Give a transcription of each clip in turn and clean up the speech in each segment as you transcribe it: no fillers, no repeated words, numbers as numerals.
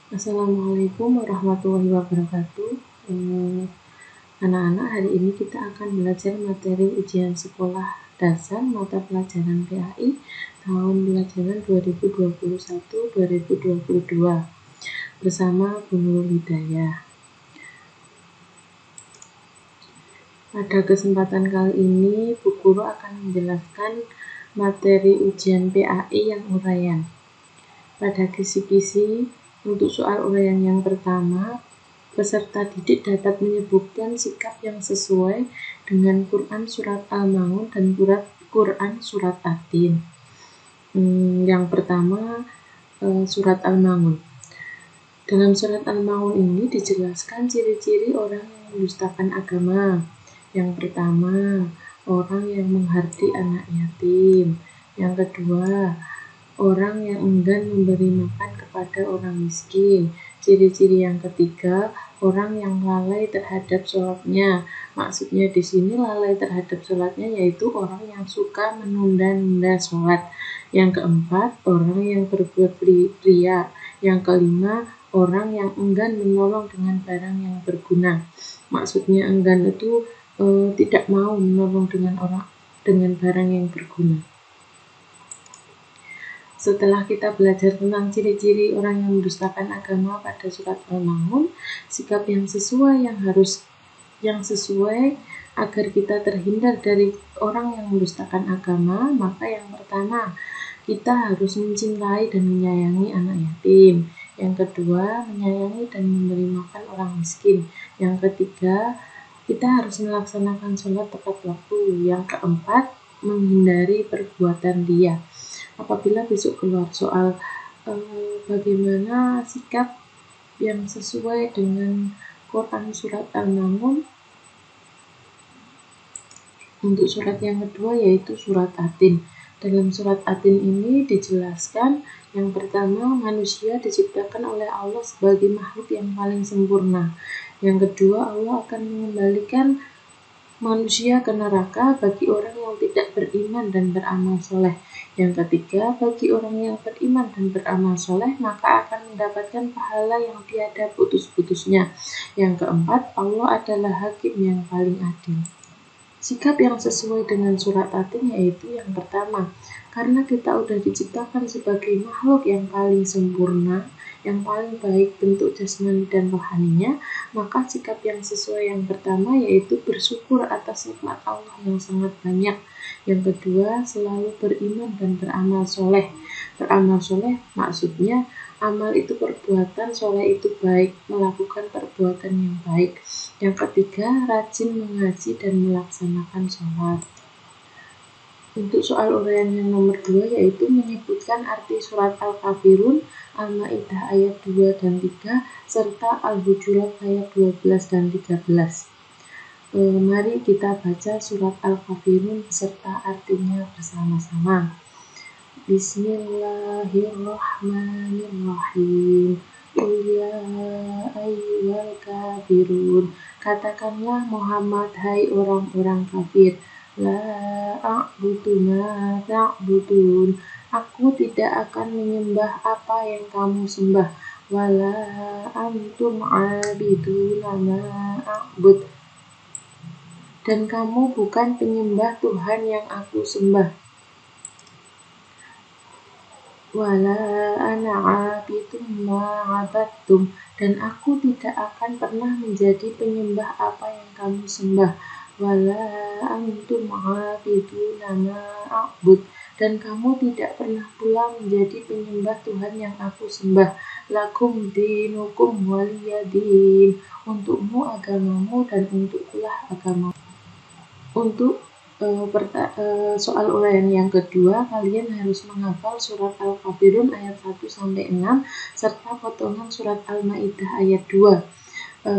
Assalamualaikum warahmatullahi wabarakatuh. Anak-anak, hari ini kita akan belajar materi ujian sekolah dasar mata pelajaran PAI tahun pelajaran 2021-2022 bersama Bu Nurul Hidayah. Pada kesempatan kali ini, Bu Guru akan menjelaskan materi ujian PAI yang uraian. Pada kisi-kisi, untuk soal uraian yang pertama, peserta didik dapat menyebutkan sikap yang sesuai dengan Quran Surat Al-Maun dan Quran Surat At-Tin. Yang pertama, Surat Al-Maun. Dalam Surat Al-Maun ini dijelaskan ciri-ciri orang yang mendustakan agama. Yang pertama, orang yang menghardi anak yatim. Yang kedua, orang yang enggan memberi makan kepada orang miskin. Ciri-ciri yang ketiga, orang yang lalai terhadap sholatnya. Maksudnya di sini lalai terhadap sholatnya yaitu orang yang suka menunda-nunda sholat. Yang keempat, orang yang berbuat ria. Yang kelima, orang yang enggan menolong dengan barang yang berguna. Maksudnya enggan itu tidak mau menolong dengan barang yang berguna. Setelah kita belajar tentang ciri-ciri orang yang mendustakan agama pada Surat Al-Maun, sikap yang sesuai agar kita terhindar dari orang yang mendustakan agama, maka yang pertama, kita harus mencintai dan menyayangi anak yatim. Yang kedua, menyayangi dan memberi makan orang miskin. Yang ketiga, kita harus melaksanakan sholat tepat waktu. Yang keempat, menghindari perbuatan ria. Apabila besok keluar soal bagaimana sikap yang sesuai dengan Quran Surat Al-Maun, untuk surat yang kedua yaitu Surat At-Tin. Dalam Surat At-Tin ini dijelaskan yang pertama, manusia diciptakan oleh Allah sebagai makhluk yang paling sempurna. Yang kedua, Allah akan mengembalikan manusia ke neraka bagi orang yang tidak beriman dan beramal soleh. Yang ketiga, bagi orang yang beriman dan beramal soleh, maka akan mendapatkan pahala yang tiada putus-putusnya. Yang keempat, Allah adalah hakim yang paling adil. Sikap yang sesuai dengan Surat At-Tin yaitu yang pertama, karena kita sudah diciptakan sebagai makhluk yang paling sempurna, yang paling baik bentuk jasmani dan rohaninya, maka sikap yang sesuai yang pertama yaitu bersyukur atas nikmat Allah yang sangat banyak. Yang kedua, selalu beriman dan beramal soleh. Beramal soleh maksudnya amal itu perbuatan, soleh itu baik, melakukan perbuatan yang baik. Yang ketiga, rajin mengaji dan melaksanakan sholat. Untuk soal uraian yang nomor 2 yaitu menyebutkan arti surat Al-Kafirun, Al-Maidah ayat 2 dan 3, serta Al-Hujurat ayat 12 dan 13. Mari kita baca surat Al-Kafirun serta artinya bersama-sama. Bismillahirrahmanirrahim. Ya ayyuhal kafirun, katakanlah Muhammad, hai orang-orang kafir. La a'budu ma ta'budun, aku tidak akan menyembah apa yang kamu sembah. Wala antum abiduna ma a'bud, dan kamu bukan penyembah Tuhan yang aku sembah. Wala ana abidum ma abadtum, dan aku tidak akan pernah menjadi penyembah apa yang kamu sembah. Wala antum abiduna ma a'bud, dan kamu tidak pernah pula menjadi penyembah Tuhan yang aku sembah. Lakum dinukum waliyadin, untukmu agamamu dan untukkulah agamamu. Untuk soal uraian yang kedua, kalian harus menghafal surat Al-Kafirun ayat 1-6 serta potongan surat Al-Maidah ayat 2.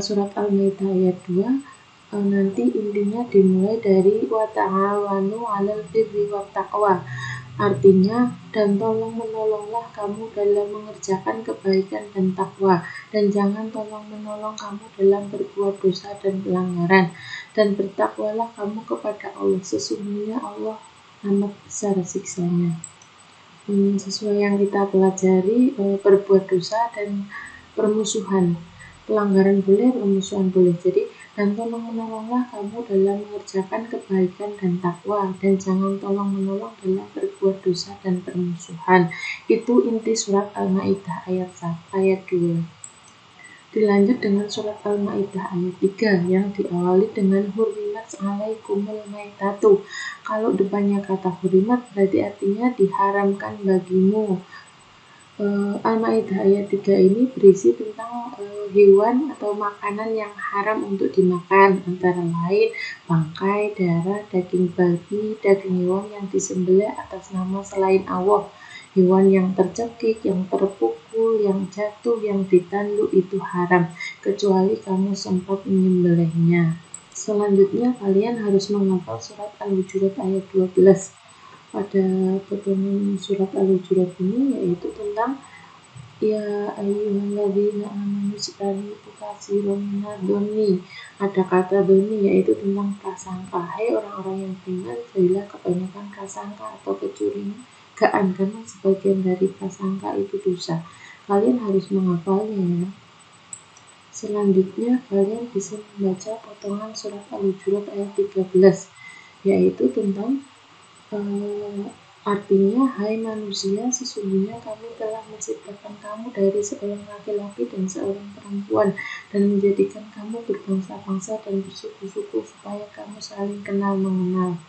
Surat Al-Maidah ayat 2 nanti intinya dimulai dari wa ta'awanu 'alal birri wat taqwa. Artinya, dan tolong-menolonglah kamu dalam mengerjakan kebaikan dan takwa, dan jangan tolong-menolong kamu dalam berbuat dosa dan pelanggaran, dan bertakwalah kamu kepada Allah, sesungguhnya Allah amat besar siksanya. Sesuai yang kita pelajari, berbuat dosa dan permusuhan. Pelanggaran boleh, permusuhan boleh. Jadi, dan tolong-menolonglah kamu dalam mengerjakan kebaikan dan takwa, dan jangan tolong-menolong dalam berbuat dosa dan permusuhan. Itu inti surat Al-Maidah ayat 2. Dilanjut dengan surat Al-Maidah ayat 3 yang diawali dengan hurrimat alaikumul maitatu. Kalau depannya kata hurrimat berarti artinya diharamkan bagimu. Al-Maidah ayat 3 ini berisi tentang hewan atau makanan yang haram untuk dimakan, antara lain bangkai, darah, daging babi, daging hewan yang disembelih atas nama selain Allah, hewan yang tercekik, yang terpukul, yang jatuh, yang ditanduk itu haram, kecuali kamu sempat menyembelihnya. Selanjutnya kalian harus menghafal surat Al-Hujurat ayat 12. Pada potongan surat Al-Hujurat ini yaitu tentang ya ayyuhalladzina amanu ijtanibu katsiran minadh-dhanni. Ada kata doni yaitu tentang prasangka. Hai orang-orang yang beriman, jauhilah kebanyakan prasangka atau kecurigaan, karena sebagian dari prasangka itu dosa. Kalian harus menghafalnya ya. Selanjutnya kalian bisa membaca potongan surat Al-Hujurat ayat 13 yaitu tentang artinya, hai manusia, sesungguhnya kami telah menciptakan kamu dari seorang laki-laki dan seorang perempuan, dan menjadikan kamu berbangsa-bangsa dan bersuku-suku supaya kamu saling kenal mengenal.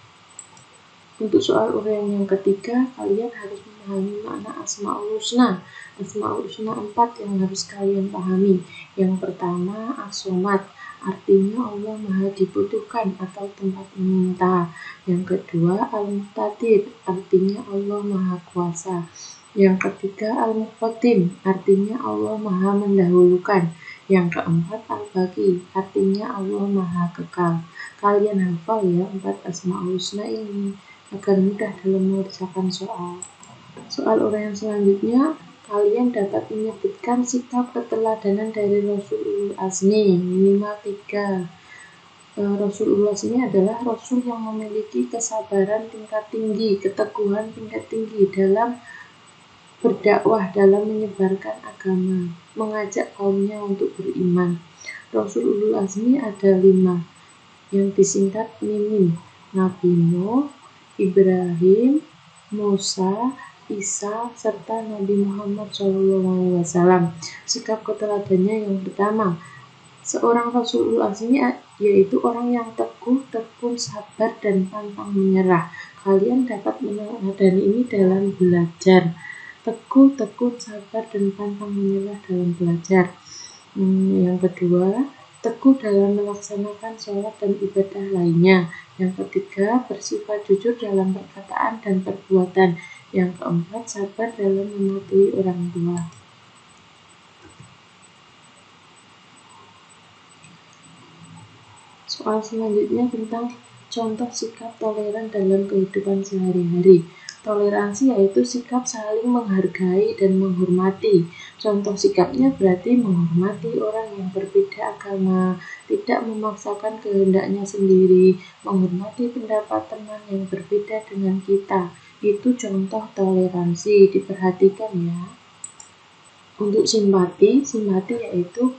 Untuk soal uraian yang ketiga, kalian harus memahami makna Asmaul Husna. Asmaul Husna 4 yang harus kalian pahami. Yang pertama, As-Somad, artinya Allah Maha dibutuhkan atau tempat meminta. Yang kedua, Al-Muqtadir, artinya Allah Maha kuasa. Yang ketiga, Al-Muqaddim, artinya Allah Maha mendahulukan. Yang keempat, Al-Baqi, artinya Allah Maha kekal. Kalian hafal ya 4 Asmaul Husna ini agar mudah dalam mengerjakan soal. Soal uraian selanjutnya, kalian dapat menyebutkan sikap keteladanan dari Rasul Ulul Azmi minimal 3. Rasul Ulul Azmi adalah Rasul yang memiliki kesabaran tingkat tinggi, keteguhan tingkat tinggi dalam berdakwah, dalam menyebarkan agama, mengajak kaumnya untuk beriman. Rasul Ulul Azmi ada 5 yang disingkat MIMIM: Nabi Nuh, Ibrahim, Musa, Isa, serta Nabi Muhammad SAW. Sikap keteladannya yang pertama, seorang Rasul Ulul Azmi yaitu orang yang teguh, tekun, sabar, dan pantang menyerah. Kalian dapat meneladani ini dalam belajar. Teguh, tekun, sabar, dan pantang menyerah dalam belajar. Yang kedua, teguh dalam melaksanakan sholat dan ibadah lainnya. Yang ketiga, bersifat jujur dalam perkataan dan perbuatan. Yang keempat, sabar dalam mematuhi orang tua. Soal selanjutnya tentang contoh sikap toleran dalam kehidupan sehari-hari. Toleransi yaitu sikap saling menghargai dan menghormati. Contoh sikapnya berarti menghormati orang yang berbeda agama, tidak memaksakan kehendaknya sendiri, menghormati pendapat teman yang berbeda dengan kita. Itu contoh toleransi, diperhatikan ya. Untuk simpati yaitu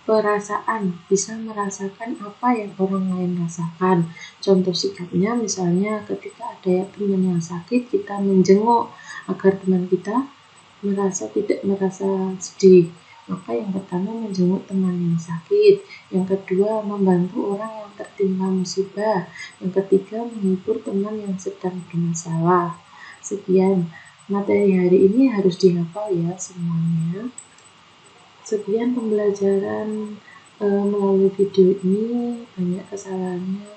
perasaan, bisa merasakan apa yang orang lain rasakan. Contoh sikapnya misalnya ketika ada teman yang sakit, kita menjenguk agar teman kita tidak merasa sedih. Maka yang pertama menjenguk teman yang sakit, yang kedua membantu orang yang tertimpa musibah, yang ketiga menghibur teman yang sedang bermasalah. Sekian materi hari ini harus dihafal ya semuanya. Sekian pembelajaran melalui video ini, banyak kesalahannya,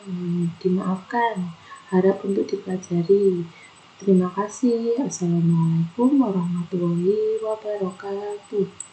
dimaafkan, harap untuk dipelajari. Terima kasih. Assalamualaikum warahmatullahi wabarakatuh.